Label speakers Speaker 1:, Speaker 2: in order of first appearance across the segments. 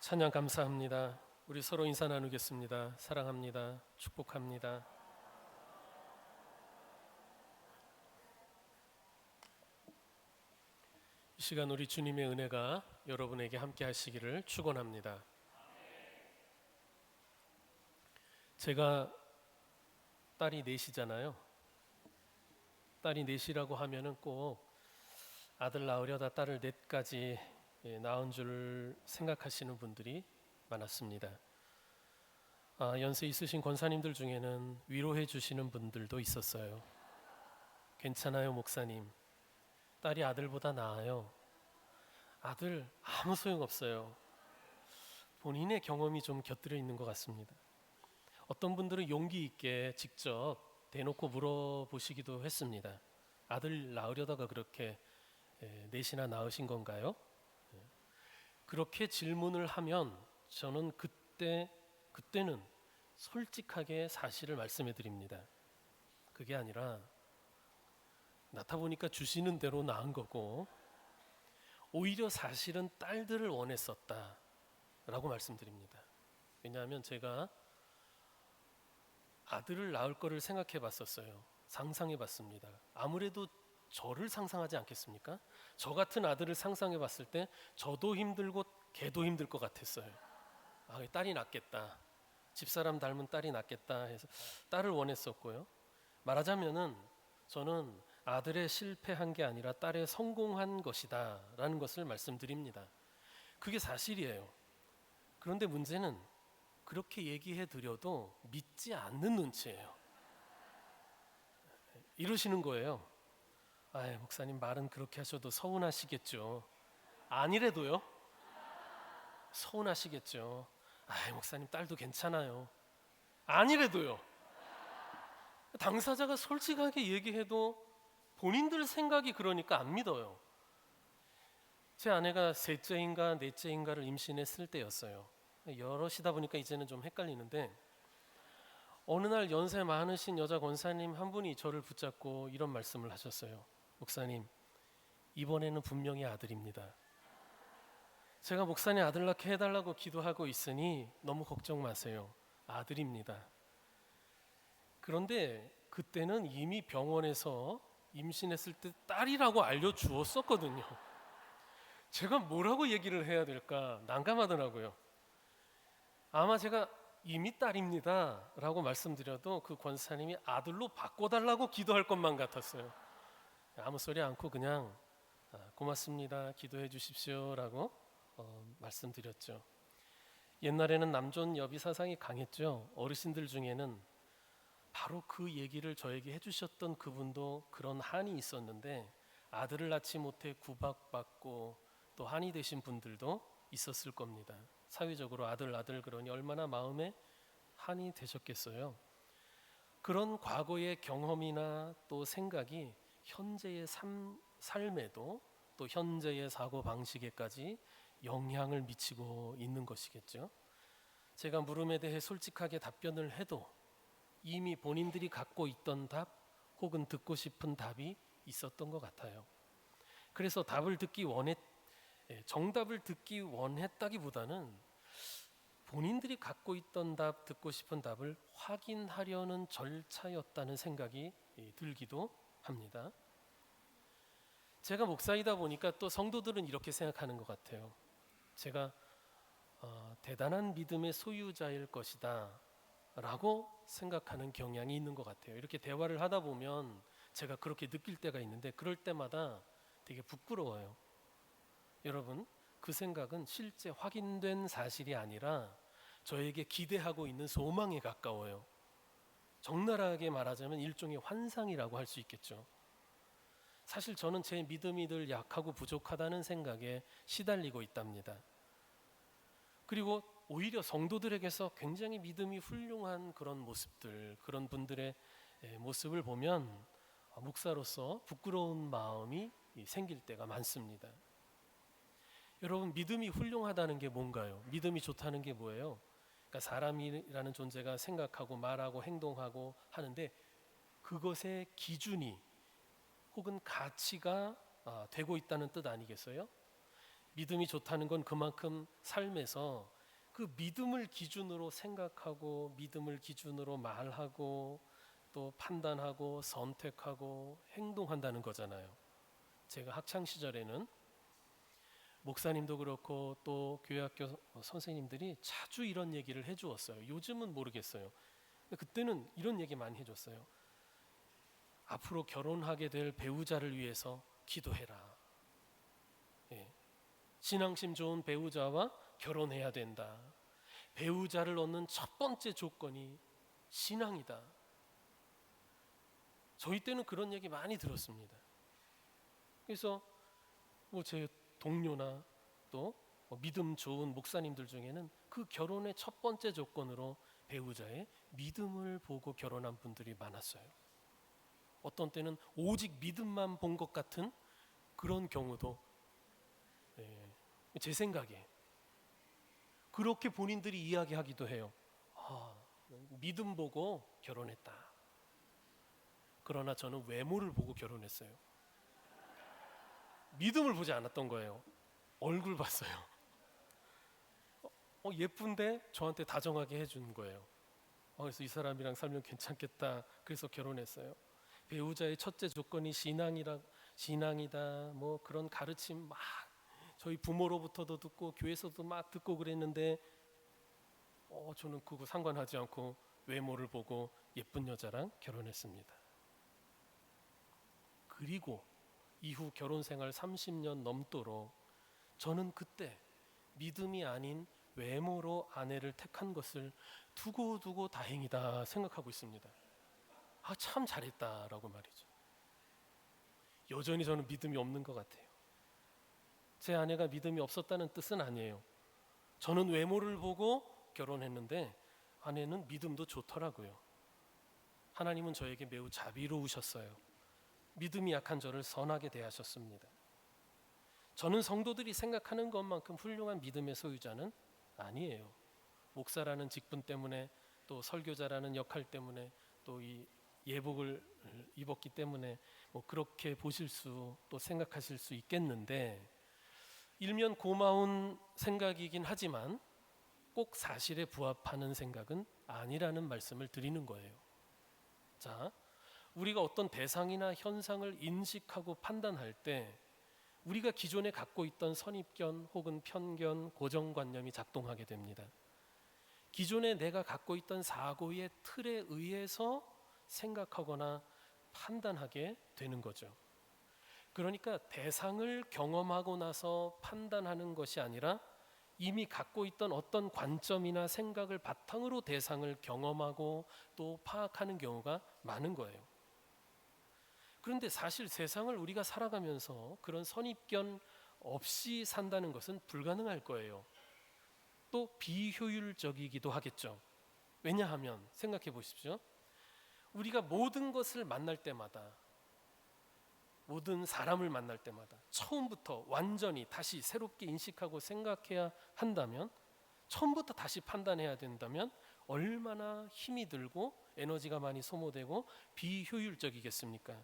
Speaker 1: 찬양 감사합니다. 우리 서로 인사 나누겠습니다. 사랑합니다. 축복합니다. 이 시간 우리 주님의 은혜가 여러분에게 함께 하시기를 축원합니다. 제가 딸이 넷이잖아요. 딸이 넷이라고 하면은 꼭 아들 낳으려다 딸을 넷까지 낳은 줄 생각하시는 분들이 많았습니다. 연세 있으신 권사님들 중에는 위로해 주시는 분들도 있었어요. 괜찮아요, 목사님. 딸이 아들보다 나아요. 아들 아무 소용없어요. 본인의 경험이 좀 곁들여 있는 것 같습니다. 어떤 분들은 용기 있게 직접 대놓고 물어보시기도 했습니다. 아들 낳으려다가 그렇게 넷이나 낳으신 건가요? 그렇게 질문을 하면 저는 그때는 솔직하게 사실을 말씀해 드립니다. 그게 아니라 낳다 보니까 주시는 대로 낳은 거고 오히려 사실은 딸들을 원했었다라고 말씀드립니다. 왜냐하면 제가 아들을 낳을 거를 생각해 봤었어요. 상상해 봤습니다. 아무래도 저를 상상하지 않겠습니까? 저 같은 아들을 상상해 봤을 때 저도 힘들고 걔도 힘들 것 같았어요. 딸이 낫겠다. 집사람 닮은 딸이 낫겠다 해서 딸을 원했었고요. 말하자면은 저는 아들의 실패한 게 아니라 딸의 성공한 것이다 라는 것을 말씀드립니다. 그게 사실이에요. 그런데 문제는 그렇게 얘기해 드려도 믿지 않는 눈치예요. 이러시는 거예요. 목사님 말은 그렇게 하셔도 서운하시겠죠. 아니래도요. 서운하시겠죠. 목사님 딸도 괜찮아요. 아니래도요. 당사자가 솔직하게 얘기해도 본인들 생각이 그러니까 안 믿어요. 제 아내가 셋째인가 넷째인가를 임신했을 때였어요. 여럿이다 보니까 이제는 좀 헷갈리는데 어느 날 연세 많으신 여자 권사님 한 분이 저를 붙잡고 이런 말씀을 하셨어요. 목사님, 이번에는 분명히 아들입니다. 제가 목사님 아들 낳게 해달라고 기도하고 있으니 너무 걱정 마세요. 아들입니다. 그런데 그때는 이미 병원에서 임신했을 때 딸이라고 알려주었었거든요. 제가 뭐라고 얘기를 해야 될까 난감하더라고요. 아마 제가 이미 딸입니다 라고 말씀드려도 그 권사님이 아들로 바꿔달라고 기도할 것만 같았어요. 아무 소리 않고 그냥 고맙습니다, 기도해 주십시오 라고 말씀드렸죠. 옛날에는 남존 여비 사상이 강했죠. 어르신들 중에는 바로 그 얘기를 저에게 해주셨던 그분도 그런 한이 있었는데 아들을 낳지 못해 구박받고 또 한이 되신 분들도 있었을 겁니다. 사회적으로 아들 그러니 얼마나 마음에 한이 되셨겠어요. 그런 과거의 경험이나 또 생각이 현재의 삶에도 또 현재의 사고방식에까지 영향을 미치고 있는 것이겠죠. 제가 물음에 대해 솔직하게 답변을 해도 이미 본인들이 갖고 있던 답 혹은 듣고 싶은 답이 있었던 것 같아요. 그래서 정답을 듣기 원했다기보다는 본인들이 갖고 있던 답, 듣고 싶은 답을 확인하려는 절차였다는 생각이 들기도 합니다. 제가 목사이다 보니까 또 성도들은 이렇게 생각하는 것 같아요. 제가 대단한 믿음의 소유자일 것이다 라고 생각하는 경향이 있는 것 같아요. 이렇게 대화를 하다 보면 제가 그렇게 느낄 때가 있는데 그럴 때마다 되게 부끄러워요. 여러분, 그 생각은 실제 확인된 사실이 아니라 저에게 기대하고 있는 소망에 가까워요. 적나라하게 말하자면 일종의 환상이라고 할 수 있겠죠. 사실 저는 제 믿음이 늘 약하고 부족하다는 생각에 시달리고 있답니다. 그리고 오히려 성도들에게서 굉장히 믿음이 훌륭한 그런 모습들, 그런 분들의 모습을 보면 목사로서 부끄러운 마음이 생길 때가 많습니다. 여러분, 믿음이 훌륭하다는 게 뭔가요? 믿음이 좋다는 게 뭐예요? 그러니까 사람이라는 존재가 생각하고 말하고 행동하고 하는데 그것의 기준이 혹은 가치가 되고 있다는 뜻 아니겠어요? 믿음이 좋다는 건 그만큼 삶에서 그 믿음을 기준으로 생각하고 믿음을 기준으로 말하고 또 판단하고 선택하고 행동한다는 거잖아요. 제가 학창 시절에는 목사님도 그렇고 또 교회학교 선생님들이 자주 이런 얘기를 해주었어요. 요즘은 모르겠어요. 근데 그때는 이런 얘기 많이 해줬어요. 앞으로 결혼하게 될 배우자를 위해서 기도해라. 예. 신앙심 좋은 배우자와 결혼해야 된다. 배우자를 얻는 첫 번째 조건이 신앙이다. 저희 때는 그런 얘기 많이 들었습니다. 그래서 제 동료나 또 믿음 좋은 목사님들 중에는 그 결혼의 첫 번째 조건으로 배우자의 믿음을 보고 결혼한 분들이 많았어요. 어떤 때는 오직 믿음만 본 것 같은 그런 경우도 제 생각에 그렇게 본인들이 이야기하기도 해요. 믿음 보고 결혼했다. 그러나 저는 외모를 보고 결혼했어요. 믿음을 보지 않았던 거예요. 얼굴 봤어요. 예쁜데 저한테 다정하게 해준 거예요. 그래서 이 사람이랑 살면 괜찮겠다. 그래서 결혼했어요. 배우자의 첫째 조건이 신앙이다. 뭐 그런 가르침 막 저희 부모로부터도 듣고 교회에서도 막 듣고 그랬는데 저는 그거 상관하지 않고 외모를 보고 예쁜 여자랑 결혼했습니다. 그리고 이후 결혼 생활 30년 넘도록 저는 그때 믿음이 아닌 외모로 아내를 택한 것을 두고두고 다행이다 생각하고 있습니다. 참 잘했다라고 말이죠. 여전히 저는 믿음이 없는 것 같아요. 제 아내가 믿음이 없었다는 뜻은 아니에요. 저는 외모를 보고 결혼했는데 아내는 믿음도 좋더라고요. 하나님은 저에게 매우 자비로우셨어요. 믿음이 약한 저를 선하게 대하셨습니다. 저는 성도들이 생각하는 것만큼 훌륭한 믿음의 소유자는 아니에요. 목사라는 직분 때문에 또 설교자라는 역할 때문에 또 이 예복을 입었기 때문에 그렇게 보실 수 또 생각하실 수 있겠는데 일면 고마운 생각이긴 하지만 꼭 사실에 부합하는 생각은 아니라는 말씀을 드리는 거예요. 자, 우리가 어떤 대상이나 현상을 인식하고 판단할 때 우리가 기존에 갖고 있던 선입견 혹은 편견, 고정관념이 작동하게 됩니다. 기존에 내가 갖고 있던 사고의 틀에 의해서 생각하거나 판단하게 되는 거죠. 그러니까 대상을 경험하고 나서 판단하는 것이 아니라 이미 갖고 있던 어떤 관점이나 생각을 바탕으로 대상을 경험하고 또 파악하는 경우가 많은 거예요. 그런데 사실 세상을 우리가 살아가면서 그런 선입견 없이 산다는 것은 불가능할 거예요. 또 비효율적이기도 하겠죠. 왜냐하면 생각해 보십시오. 우리가 모든 것을 만날 때마다 모든 사람을 만날 때마다 처음부터 완전히 다시 새롭게 인식하고 생각해야 한다면 처음부터 다시 판단해야 된다면 얼마나 힘이 들고 에너지가 많이 소모되고 비효율적이겠습니까?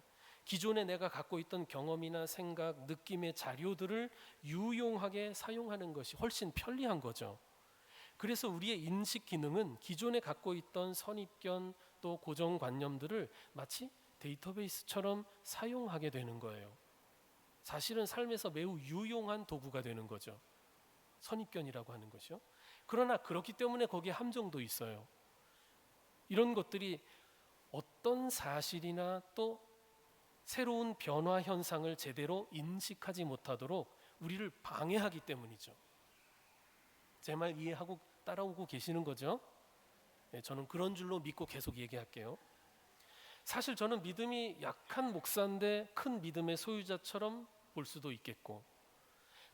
Speaker 1: 기존에 내가 갖고 있던 경험이나 생각, 느낌의 자료들을 유용하게 사용하는 것이 훨씬 편리한 거죠. 그래서 우리의 인식 기능은 기존에 갖고 있던 선입견 또 고정관념들을 마치 데이터베이스처럼 사용하게 되는 거예요. 사실은 삶에서 매우 유용한 도구가 되는 거죠. 선입견이라고 하는 것이요. 그러나 그렇기 때문에 거기에 함정도 있어요. 이런 것들이 어떤 사실이나 또 새로운 변화 현상을 제대로 인식하지 못하도록 우리를 방해하기 때문이죠. 제 말 이해하고 따라오고 계시는 거죠? 네, 저는 그런 줄로 믿고 계속 얘기할게요. 사실 저는 믿음이 약한 목사인데 큰 믿음의 소유자처럼 볼 수도 있겠고,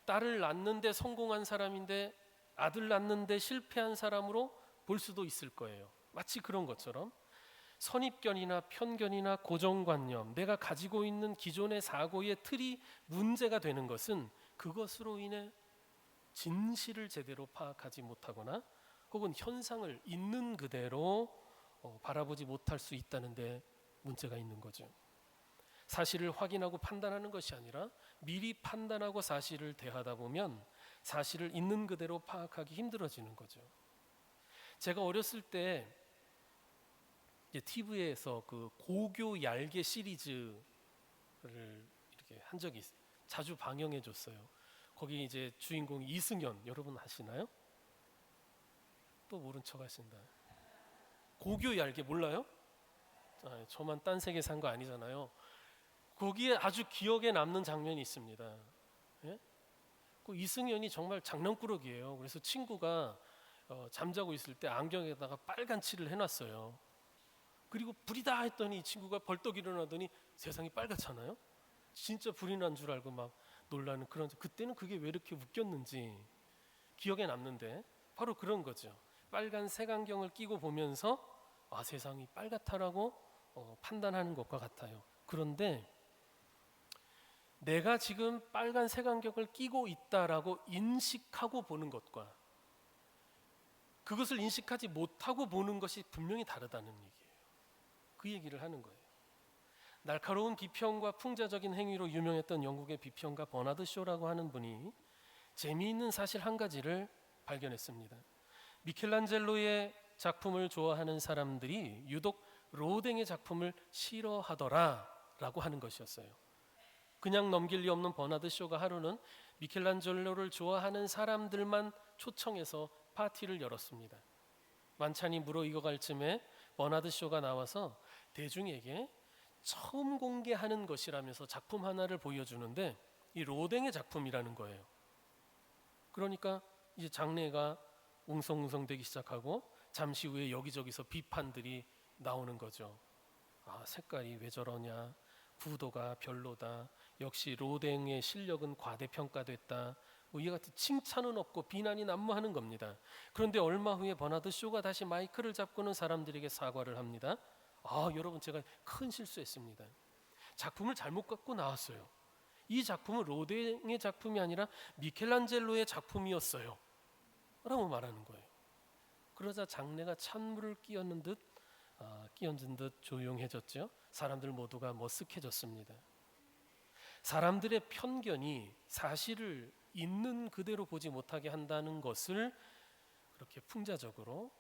Speaker 1: 딸을 낳는데 성공한 사람인데 아들 낳는데 실패한 사람으로 볼 수도 있을 거예요. 마치 그런 것처럼 선입견이나 편견이나 고정관념, 내가 가지고 있는 기존의 사고의 틀이 문제가 되는 것은 그것으로 인해 진실을 제대로 파악하지 못하거나 혹은 현상을 있는 그대로 바라보지 못할 수 있다는 데 문제가 있는 거죠. 사실을 확인하고 판단하는 것이 아니라 미리 판단하고 사실을 대하다 보면 사실을 있는 그대로 파악하기 힘들어지는 거죠. 제가 어렸을 때 TV에서 그 고교 얄개 시리즈를 이렇게 한 적이 자주 방영해 줬어요. 거기 이제 주인공 이승연, 여러분 아시나요? 또 모른 척 하신다. 고교 얄개 몰라요? 저만 딴 세계 산 거 아니잖아요. 거기에 아주 기억에 남는 장면이 있습니다. 예? 그 이승연이 정말 장난꾸러기예요. 그래서 친구가 잠자고 있을 때 안경에다가 빨간 칠을 해놨어요. 그리고 불이 다 했더니 이 친구가 벌떡 일어나더니 세상이 빨갛잖아요. 진짜 불이 난 줄 알고 막 놀라는 그런, 그때는 그게 왜 이렇게 웃겼는지 기억에 남는데 바로 그런 거죠. 빨간 색안경을 끼고 보면서 세상이 빨갛다라고 판단하는 것과 같아요. 그런데 내가 지금 빨간 색안경을 끼고 있다라고 인식하고 보는 것과 그것을 인식하지 못하고 보는 것이 분명히 다르다는 얘기예요. 그 얘기를 하는 거예요. 날카로운 비평과 풍자적인 행위로 유명했던 영국의 비평가 버나드 쇼라고 하는 분이 재미있는 사실 한 가지를 발견했습니다. 미켈란젤로의 작품을 좋아하는 사람들이 유독 로댕의 작품을 싫어하더라라고 하는 것이었어요. 그냥 넘길 리 없는 버나드 쇼가 하루는 미켈란젤로를 좋아하는 사람들만 초청해서 파티를 열었습니다. 만찬이 무르익어갈 쯤에 버나드 쇼가 나와서 대중에게 처음 공개하는 것이라면서 작품 하나를 보여주는데 이 로댕의 작품이라는 거예요. 그러니까 이제 장례가 웅성웅성되기 시작하고 잠시 후에 여기저기서 비판들이 나오는 거죠. 색깔이 왜 저러냐, 구도가 별로다, 역시 로댕의 실력은 과대평가됐다, 이 같은 칭찬은 없고 비난이 난무하는 겁니다. 그런데 얼마 후에 버나드 쇼가 다시 마이크를 잡고는 사람들에게 사과를 합니다. 여러분, 제가 큰 실수했습니다. 작품을 잘못 갖고 나왔어요. 이 작품은 로댕의 작품이 아니라 미켈란젤로의 작품이었어요 라고 말하는 거예요. 그러자 장내가 찬물을 끼얹은 듯 조용해졌죠. 사람들 모두가 머쓱해졌습니다. 사람들의 편견이 사실을 있는 그대로 보지 못하게 한다는 것을 그렇게 풍자적으로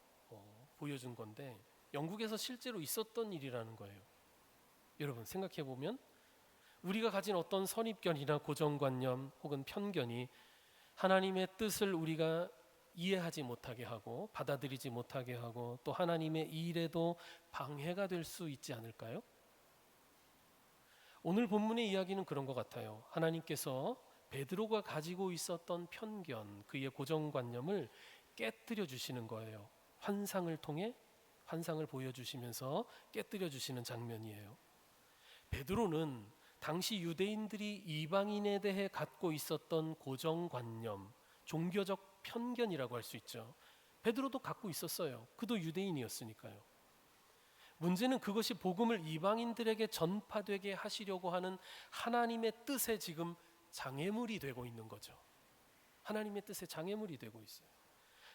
Speaker 1: 보여준 건데 영국에서 실제로 있었던 일이라는 거예요. 여러분 생각해 보면 우리가 가진 어떤 선입견이나 고정관념 혹은 편견이 하나님의 뜻을 우리가 이해하지 못하게 하고 받아들이지 못하게 하고 또 하나님의 일에도 방해가 될 수 있지 않을까요? 오늘 본문의 이야기는 그런 것 같아요. 하나님께서 베드로가 가지고 있었던 편견, 그의 고정관념을 깨뜨려 주시는 거예요. 환상을 통해 환상을 보여주시면서 깨뜨려 주시는 장면이에요. 베드로는 당시 유대인들이 이방인에 대해 갖고 있었던 고정관념, 종교적 편견이라고 할 수 있죠. 베드로도 갖고 있었어요. 그도 유대인이었으니까요. 문제는 그것이 복음을 이방인들에게 전파되게 하시려고 하는 하나님의 뜻에 지금 장애물이 되고 있는 거죠. 하나님의 뜻에 장애물이 되고 있어요.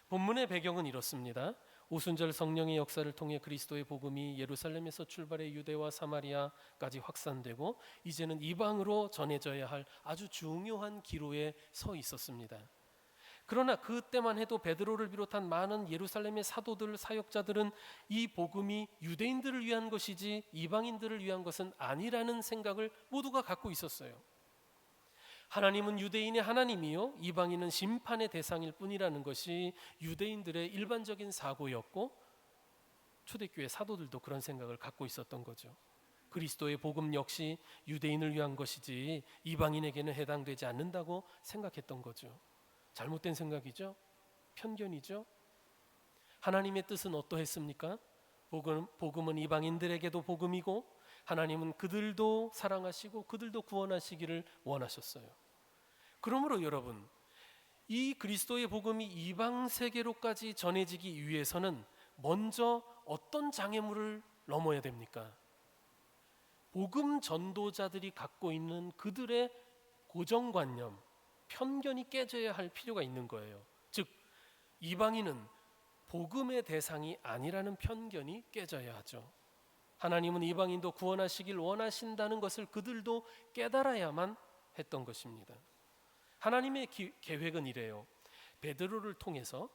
Speaker 1: 본문의 배경은 이렇습니다. 오순절 성령의 역사를 통해 그리스도의 복음이 예루살렘에서 출발해 유대와 사마리아까지 확산되고 이제는 이방으로 전해져야 할 아주 중요한 기로에 서 있었습니다. 그러나 그때만 해도 베드로를 비롯한 많은 예루살렘의 사도들, 사역자들은 이 복음이 유대인들을 위한 것이지 이방인들을 위한 것은 아니라는 생각을 모두가 갖고 있었어요. 하나님은 유대인의 하나님이요 이방인은 심판의 대상일 뿐이라는 것이 유대인들의 일반적인 사고였고 초대교회 사도들도 그런 생각을 갖고 있었던 거죠. 그리스도의 복음 역시 유대인을 위한 것이지 이방인에게는 해당되지 않는다고 생각했던 거죠. 잘못된 생각이죠. 편견이죠. 하나님의 뜻은 어떠했습니까? 복음은 이방인들에게도 복음이고 하나님은 그들도 사랑하시고 그들도 구원하시기를 원하셨어요. 그러므로 여러분, 이 그리스도의 복음이 이방 세계로까지 전해지기 위해서는 먼저 어떤 장애물을 넘어야 됩니까? 복음 전도자들이 갖고 있는 그들의 고정관념, 편견이 깨져야 할 필요가 있는 거예요. 즉 이방인은 복음의 대상이 아니라는 편견이 깨져야 하죠. 하나님은 이방인도 구원하시길 원하신다는 것을 그들도 깨달아야만 했던 것입니다. 하나님의 계획은 이래요. 베드로를 통해서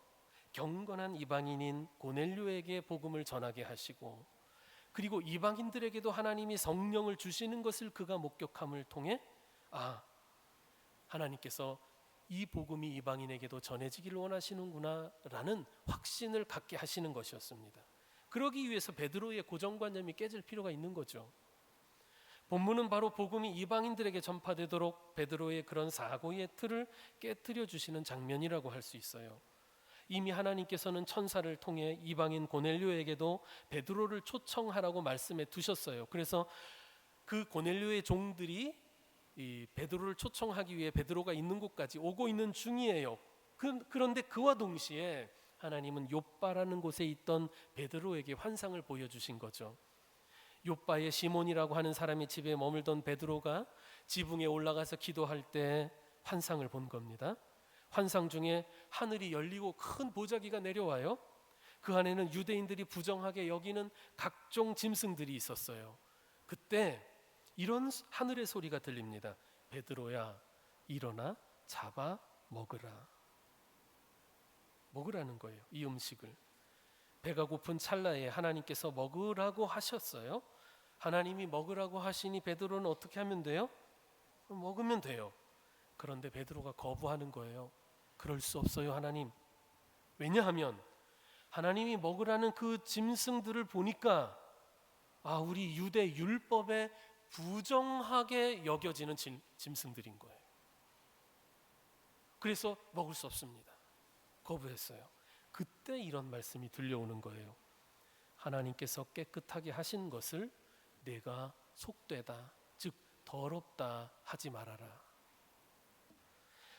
Speaker 1: 경건한 이방인인 고넬료에게 복음을 전하게 하시고, 그리고 이방인들에게도 하나님이 성령을 주시는 것을 그가 목격함을 통해 하나님께서 이 복음이 이방인에게도 전해지기를 원하시는구나 라는 확신을 갖게 하시는 것이었습니다. 그러기 위해서 베드로의 고정관념이 깨질 필요가 있는 거죠. 본문은 바로 복음이 이방인들에게 전파되도록 베드로의 그런 사고의 틀을 깨뜨려 주시는 장면이라고 할 수 있어요. 이미 하나님께서는 천사를 통해 이방인 고넬료에게도 베드로를 초청하라고 말씀해 두셨어요. 그래서 그 고넬료의 종들이 이 베드로를 초청하기 위해 베드로가 있는 곳까지 오고 있는 중이에요. 그런데 그와 동시에 하나님은 욥바라는 곳에 있던 베드로에게 환상을 보여주신 거죠. 욥바의 시몬이라고 하는 사람이 집에 머물던 베드로가 지붕에 올라가서 기도할 때 환상을 본 겁니다. 환상 중에 하늘이 열리고 큰 보자기가 내려와요. 그 안에는 유대인들이 부정하게 여기는 각종 짐승들이 있었어요. 그때 이런 하늘의 소리가 들립니다. 베드로야, 일어나 잡아 먹으라. 먹으라는 거예요. 이 음식을. 배가 고픈 찰나에 하나님께서 먹으라고 하셨어요. 하나님이 먹으라고 하시니 베드로는 어떻게 하면 돼요? 먹으면 돼요. 그런데 베드로가 거부하는 거예요. 그럴 수 없어요, 하나님. 왜냐하면 하나님이 먹으라는 그 짐승들을 보니까 우리 유대 율법에 부정하게 여겨지는 짐승들인 거예요. 그래서 먹을 수 없습니다. 거부했어요. 그때 이런 말씀이 들려오는 거예요. 하나님께서 깨끗하게 하신 것을 내가 속되다, 즉 더럽다 하지 말아라.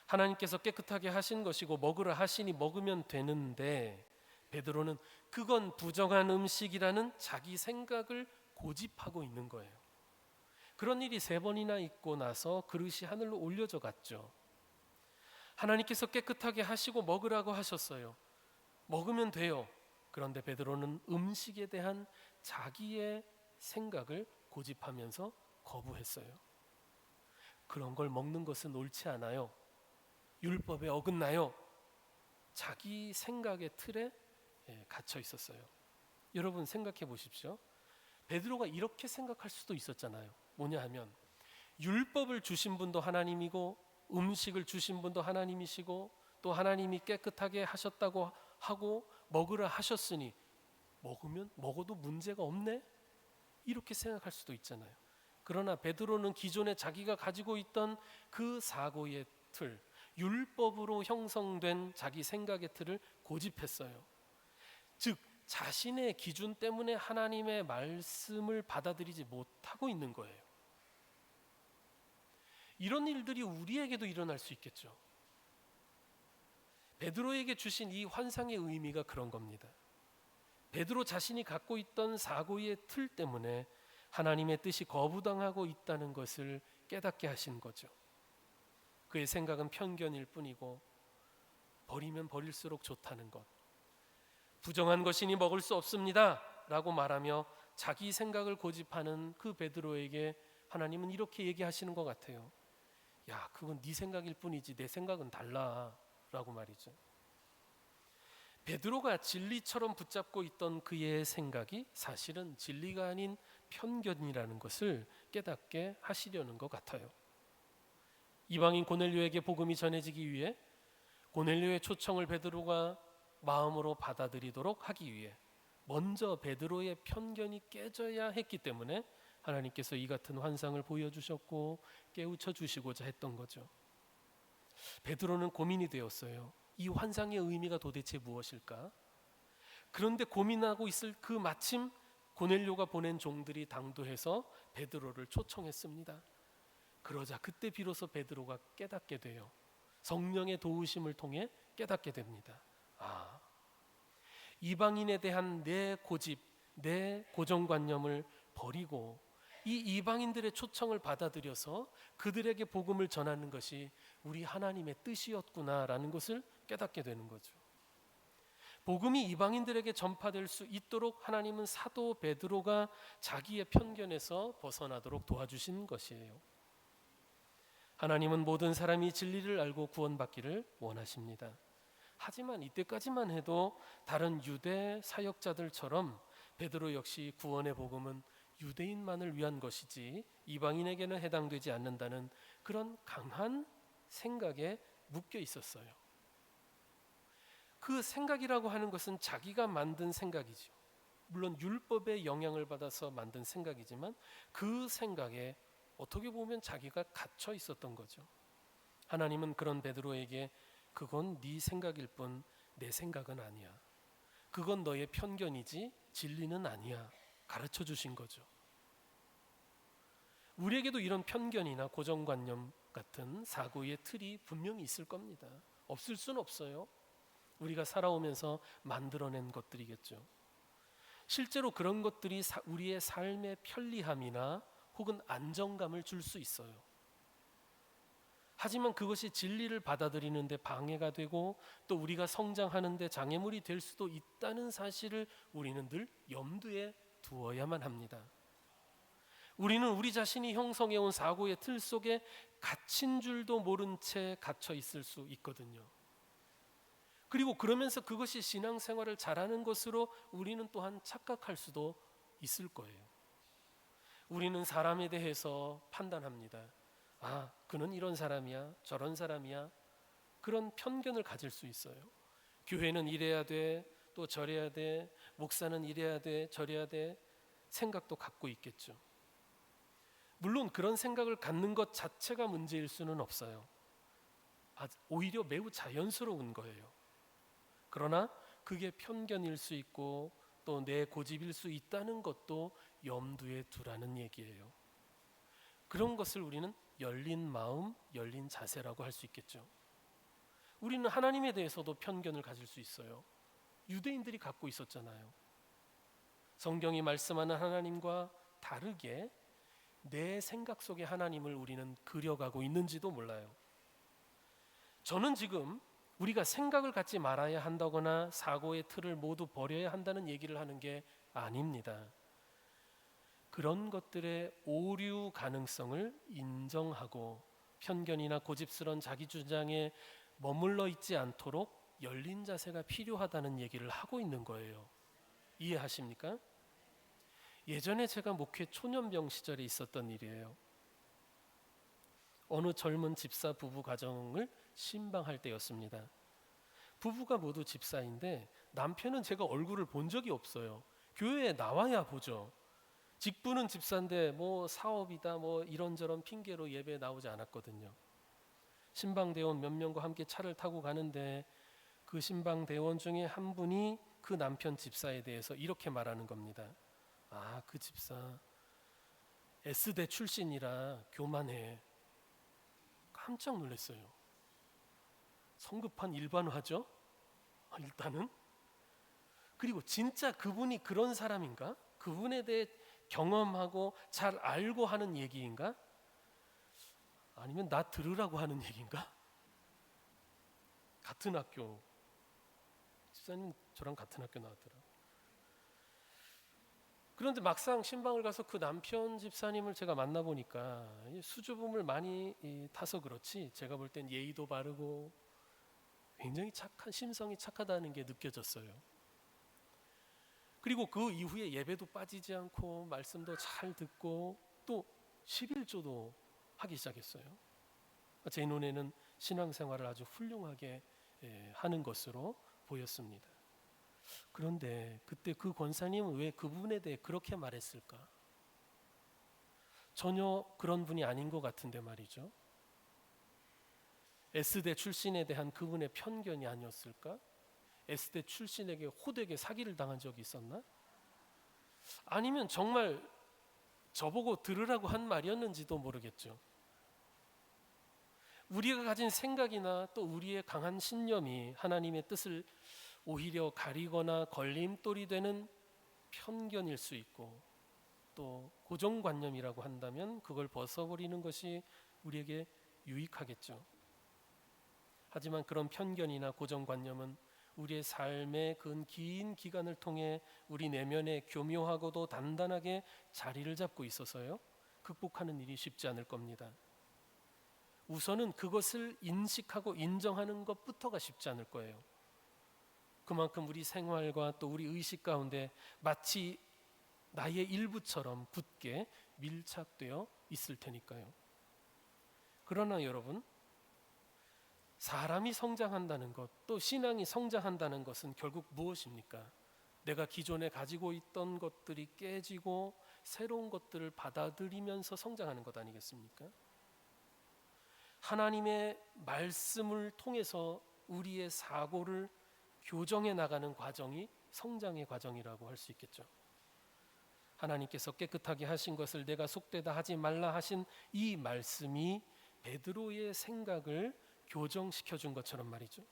Speaker 1: 하나님께서 깨끗하게 하신 것이고 먹으라 하시니 먹으면 되는데, 베드로는 그건 부정한 음식이라는 자기 생각을 고집하고 있는 거예요. 그런 일이 3번이나 있고 나서 그릇이 하늘로 올려져 갔죠. 하나님께서 깨끗하게 하시고 먹으라고 하셨어요. 먹으면 돼요. 그런데 베드로는 음식에 대한 자기의 생각을 고집하면서 거부했어요. 그런 걸 먹는 것은 옳지 않아요. 율법에 어긋나요. 자기 생각의 틀에 갇혀 있었어요. 여러분 생각해 보십시오. 베드로가 이렇게 생각할 수도 있었잖아요. 뭐냐 하면 율법을 주신 분도 하나님이고 음식을 주신 분도 하나님이시고 또 하나님이 깨끗하게 하셨다고 하고 먹으라 하셨으니 먹어도 문제가 없네? 이렇게 생각할 수도 있잖아요. 그러나 베드로는 기존에 자기가 가지고 있던 그 사고의 틀, 율법으로 형성된 자기 생각의 틀을 고집했어요. 즉 자신의 기준 때문에 하나님의 말씀을 받아들이지 못하고 있는 거예요. 이런 일들이 우리에게도 일어날 수 있겠죠. 베드로에게 주신 이 환상의 의미가 그런 겁니다. 베드로 자신이 갖고 있던 사고의 틀 때문에 하나님의 뜻이 거부당하고 있다는 것을 깨닫게 하신 거죠. 그의 생각은 편견일 뿐이고 버리면 버릴수록 좋다는 것, 부정한 것이니 먹을 수 없습니다 라고 말하며 자기 생각을 고집하는 그 베드로에게 하나님은 이렇게 얘기하시는 것 같아요. 야, 그건 네 생각일 뿐이지 내 생각은 달라 라고 말이죠. 베드로가 진리처럼 붙잡고 있던 그의 생각이 사실은 진리가 아닌 편견이라는 것을 깨닫게 하시려는 것 같아요. 이방인 고넬료에게 복음이 전해지기 위해 고넬료의 초청을 베드로가 마음으로 받아들이도록 하기 위해 먼저 베드로의 편견이 깨져야 했기 때문에 하나님께서 이 같은 환상을 보여주셨고 깨우쳐 주시고자 했던 거죠. 베드로는 고민이 되었어요. 이 환상의 의미가 도대체 무엇일까? 그런데 고민하고 있을 그 마침 고넬료가 보낸 종들이 당도해서 베드로를 초청했습니다. 그러자 그때 비로소 베드로가 깨닫게 돼요. 성령의 도우심을 통해 깨닫게 됩니다. 이방인에 대한 내 고집, 내 고정관념을 버리고 이 이방인들의 초청을 받아들여서 그들에게 복음을 전하는 것이 우리 하나님의 뜻이었구나라는 것을 깨닫게 되는 거죠. 복음이 이방인들에게 전파될 수 있도록 하나님은 사도 베드로가 자기의 편견에서 벗어나도록 도와주신 것이에요. 하나님은 모든 사람이 진리를 알고 구원받기를 원하십니다. 하지만 이때까지만 해도 다른 유대 사역자들처럼 베드로 역시 구원의 복음은 유대인만을 위한 것이지 이방인에게는 해당되지 않는다는 그런 강한 생각에 묶여 있었어요. 그 생각이라고 하는 것은 자기가 만든 생각이죠. 물론 율법의 영향을 받아서 만든 생각이지만 그 생각에 어떻게 보면 자기가 갇혀 있었던 거죠. 하나님은 그런 베드로에게 그건 네 생각일 뿐 내 생각은 아니야. 그건 너의 편견이지 진리는 아니야. 가르쳐 주신 거죠. 우리에게도 이런 편견이나 고정관념 같은 사고의 틀이 분명히 있을 겁니다. 없을 수는 없어요. 우리가 살아오면서 만들어낸 것들이겠죠. 실제로 그런 것들이 우리의 삶의 편리함이나 혹은 안정감을 줄 수 있어요. 하지만 그것이 진리를 받아들이는데 방해가 되고 또 우리가 성장하는데 장애물이 될 수도 있다는 사실을 우리는 늘 염두에 두어야만 합니다. 우리는 우리 자신이 형성해온 사고의 틀 속에 갇힌 줄도 모른 채 갇혀 있을 수 있거든요. 그리고 그러면서 그것이 신앙생활을 잘하는 것으로 우리는 또한 착각할 수도 있을 거예요. 우리는 사람에 대해서 판단합니다. 아, 그는 이런 사람이야, 저런 사람이야. 그런 편견을 가질 수 있어요. 교회는 이래야 돼, 또 저래야 돼, 목사는 이래야 돼, 저래야 돼 생각도 갖고 있겠죠. 물론 그런 생각을 갖는 것 자체가 문제일 수는 없어요. 오히려 매우 자연스러운 거예요. 그러나 그게 편견일 수 있고 또 내 고집일 수 있다는 것도 염두에 두라는 얘기예요. 그런 것을 우리는 열린 마음, 열린 자세라고 할 수 있겠죠. 우리는 하나님에 대해서도 편견을 가질 수 있어요. 유대인들이 갖고 있었잖아요. 성경이 말씀하는 하나님과 다르게 내 생각 속의 하나님을 우리는 그려가고 있는지도 몰라요. 저는 지금 우리가 생각을 갖지 말아야 한다거나 사고의 틀을 모두 버려야 한다는 얘기를 하는 게 아닙니다. 그런 것들의 오류 가능성을 인정하고 편견이나 고집스러운 자기 주장에 머물러 있지 않도록 열린 자세가 필요하다는 얘기를 하고 있는 거예요. 이해하십니까? 예전에 제가 목회 초년병 시절에 있었던 일이에요. 어느 젊은 집사 부부 가정을 신방할 때였습니다. 부부가 모두 집사인데 남편은 제가 얼굴을 본 적이 없어요. 교회에 나와야 보죠. 직분은 집사인데 뭐 사업이다 뭐 이런저런 핑계로 예배에 나오지 않았거든요. 신방대원 몇 명과 함께 차를 타고 가는데 그 신방대원 중에 한 분이 그 남편 집사에 대해서 이렇게 말하는 겁니다. 아, 그 집사 S대 출신이라 교만해. 깜짝 놀랐어요. 성급한 일반화죠? 일단은. 그리고 진짜 그분이 그런 사람인가? 그분에 대해 경험하고 잘 알고 하는 얘기인가? 아니면 나 들으라고 하는 얘기인가? 같은 학교 집사님 저랑 같은 학교 나왔더라고요. 그런데 막상 신방을 가서 그 남편 집사님을 제가 만나보니까 수줍음을 많이 타서 그렇지 제가 볼 땐 예의도 바르고 굉장히 착한, 심성이 착하다는 게 느껴졌어요. 그리고 그 이후에 예배도 빠지지 않고 말씀도 잘 듣고 또 11조도 하기 시작했어요. 제 눈에는 신앙생활을 아주 훌륭하게 하는 것으로 보였습니다. 그런데 그때 그 권사님은 왜 그 부분에 대해 그렇게 말했을까? 전혀 그런 분이 아닌 것 같은데 말이죠. S대 출신에 대한 그분의 편견이 아니었을까? S대 출신에게 호되게 사기를 당한 적이 있었나? 아니면 정말 저보고 들으라고 한 말이었는지도 모르겠죠. 우리가 가진 생각이나 또 우리의 강한 신념이 하나님의 뜻을 오히려 가리거나 걸림돌이 되는 편견일 수 있고 또 고정관념이라고 한다면 그걸 벗어버리는 것이 우리에게 유익하겠죠. 하지만 그런 편견이나 고정관념은 우리의 삶의 긴 기간을 통해 우리 내면에 교묘하고도 단단하게 자리를 잡고 있어서요, 극복하는 일이 쉽지 않을 겁니다. 우선은 그것을 인식하고 인정하는 것부터가 쉽지 않을 거예요. 그만큼 우리 생활과 또 우리 의식 가운데 마치 나의 일부처럼 굳게 밀착되어 있을 테니까요. 그러나 여러분, 사람이 성장한다는 것, 또 신앙이 성장한다는 것은 결국 무엇입니까? 내가 기존에 가지고 있던 것들이 깨지고 새로운 것들을 받아들이면서 성장하는 것 아니겠습니까? 하나님의 말씀을 통해서 우리의 사고를 교정해 나가는 과정이 성장의 과정이라고 할 수 있겠죠. 하나님께서 깨끗하게 하신 것을 내가 속되다 하지 말라 하신 이 말씀이 베드로의 생각을 교정시켜 준 것처럼 말이죠.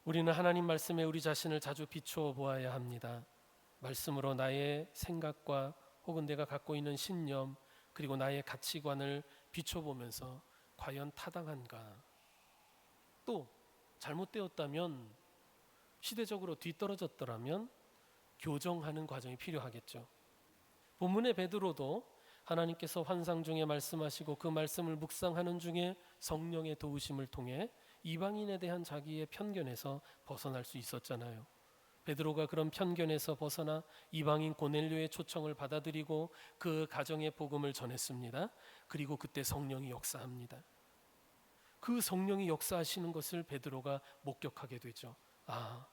Speaker 1: 우리는 하나님 말씀에 우리 자신을 자주 비추어 보아야 합니다. 말씀으로 나의 생각과 혹은 내가 갖고 있는 신념 그리고 나의 가치관을 비춰보면서 과연 타당한가, 또 잘못되었다면, 시대적으로 뒤떨어졌더라면 교정하는 과정이 필요하겠죠. 본문의 베드로도 하나님께서 환상 중에 말씀하시고 그 말씀을 묵상하는 중에 성령의 도우심을 통해 이방인에 대한 자기의 편견에서 벗어날 수 있었잖아요. 베드로가 그런 편견에서 벗어나 이방인 고넬료의 초청을 받아들이고 그 가정의 복음을 전했습니다. 그리고 그때 성령이 역사합니다. 그 성령이 역사하시는 것을 베드로가 목격하게 되죠. 아,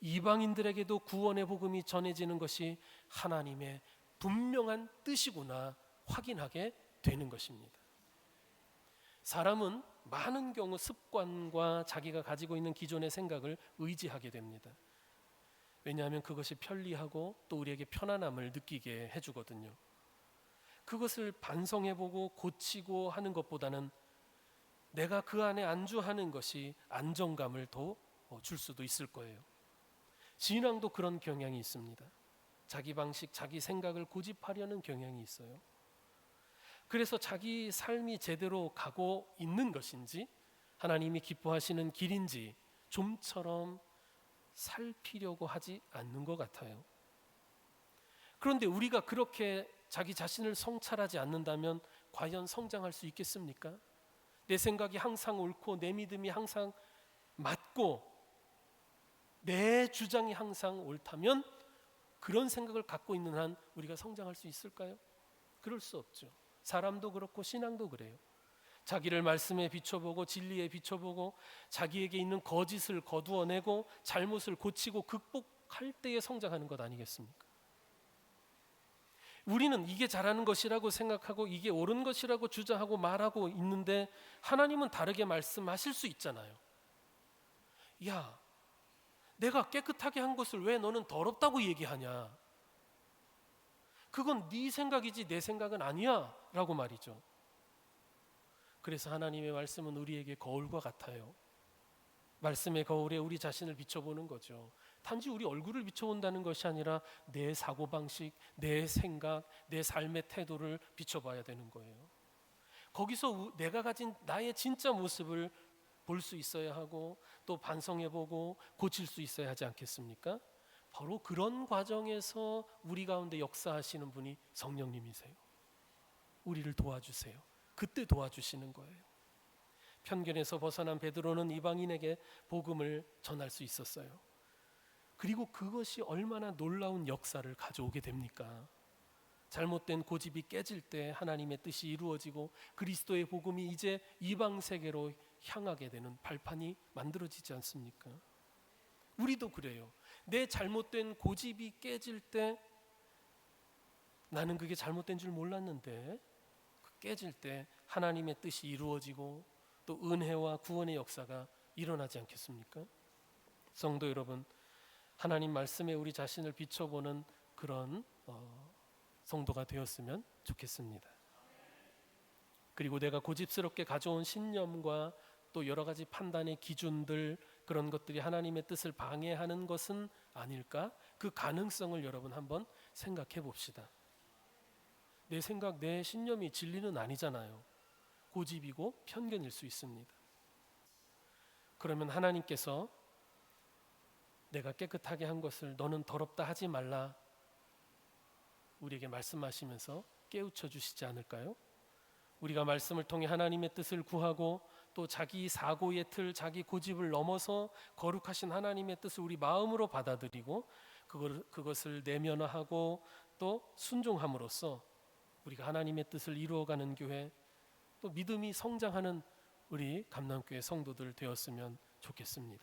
Speaker 1: 이방인들에게도 구원의 복음이 전해지는 것이 하나님의 분명한 뜻이구나 확인하게 되는 것입니다. 사람은 많은 경우 습관과 자기가 가지고 있는 기존의 생각을 의지하게 됩니다. 왜냐하면 그것이 편리하고 또 우리에게 편안함을 느끼게 해주거든요. 그것을 반성해보고 고치고 하는 것보다는 내가 그 안에 안주하는 것이 안정감을 더 줄 수도 있을 거예요. 신앙도 그런 경향이 있습니다. 자기 방식, 자기 생각을 고집하려는 경향이 있어요. 그래서 자기 삶이 제대로 가고 있는 것인지, 하나님이 기뻐하시는 길인지 좀처럼 살피려고 하지 않는 것 같아요. 그런데 우리가 그렇게 자기 자신을 성찰하지 않는다면 과연 성장할 수 있겠습니까? 내 생각이 항상 옳고 내 믿음이 항상 맞고 내 주장이 항상 옳다면 그런 생각을 갖고 있는 한 우리가 성장할 수 있을까요? 그럴 수 없죠. 사람도 그렇고 신앙도 그래요. 자기를 말씀에 비춰보고 진리에 비춰보고 자기에게 있는 거짓을 거두어내고 잘못을 고치고 극복할 때에 성장하는 것 아니겠습니까? 우리는 이게 잘하는 것이라고 생각하고 이게 옳은 것이라고 주장하고 말하고 있는데 하나님은 다르게 말씀하실 수 있잖아요. 야, 내가 깨끗하게 한 것을 왜 너는 더럽다고 얘기하냐? 그건 네 생각이지 내 생각은 아니야 라고 말이죠. 그래서 하나님의 말씀은 우리에게 거울과 같아요. 말씀의 거울에 우리 자신을 비춰보는 거죠. 단지 우리 얼굴을 비춰본다는 것이 아니라 내 사고방식, 내 생각, 내 삶의 태도를 비춰봐야 되는 거예요. 거기서 내가 가진 나의 진짜 모습을 볼 수 있어야 하고 또 반성해보고 고칠 수 있어야 하지 않겠습니까? 바로 그런 과정에서 우리 가운데 역사하시는 분이 성령님이세요. 우리를 도와주세요. 그때 도와주시는 거예요. 편견에서 벗어난 베드로는 이방인에게 복음을 전할 수 있었어요. 그리고 그것이 얼마나 놀라운 역사를 가져오게 됩니까? 잘못된 고집이 깨질 때 하나님의 뜻이 이루어지고 그리스도의 복음이 이제 이방 세계로 향하게 되는 발판이 만들어지지 않습니까? 우리도 그래요. 내 잘못된 고집이 깨질 때 나는 그게 잘못된 줄 몰랐는데 깨질 때 하나님의 뜻이 이루어지고 또 은혜와 구원의 역사가 일어나지 않겠습니까? 성도 여러분, 하나님 말씀에 우리 자신을 비춰보는 그런 성도가 되었으면 좋겠습니다. 그리고 내가 고집스럽게 가져온 신념과 또 여러 가지 판단의 기준들, 그런 것들이 하나님의 뜻을 방해하는 것은 아닐까? 그 가능성을 여러분 한번 생각해 봅시다. 내 생각, 내 신념이 진리는 아니잖아요. 고집이고 편견일 수 있습니다. 그러면 하나님께서 내가 깨끗하게 한 것을 너는 더럽다 하지 말라 우리에게 말씀하시면서 깨우쳐 주시지 않을까요? 우리가 말씀을 통해 하나님의 뜻을 구하고 또 자기 사고의 틀, 자기 고집을 넘어서 거룩하신 하나님의 뜻을 우리 마음으로 받아들이고 그것을 내면화하고 또 순종함으로써 우리가 하나님의 뜻을 이루어가는 교회, 또 믿음이 성장하는 우리 감남교회 성도들 되었으면 좋겠습니다.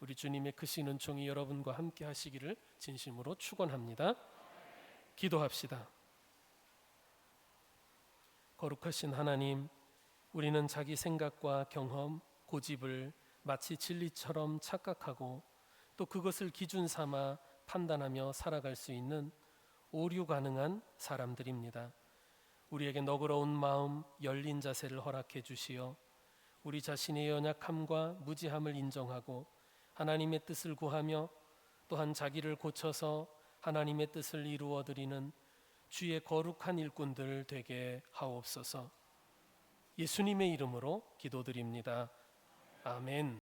Speaker 1: 우리 주님의 크신 은총이 여러분과 함께 하시기를 진심으로 축원합니다. 기도합시다. 거룩하신 하나님, 우리는 자기 생각과 경험, 고집을 마치 진리처럼 착각하고 또 그것을 기준 삼아 판단하며 살아갈 수 있는 오류 가능한 사람들입니다. 우리에게 너그러운 마음, 열린 자세를 허락해 주시어 우리 자신의 연약함과 무지함을 인정하고 하나님의 뜻을 구하며 또한 자기를 고쳐서 하나님의 뜻을 이루어 드리는 주의 거룩한 일꾼들 되게 하옵소서. 예수님의 이름으로 기도드립니다. 아멘.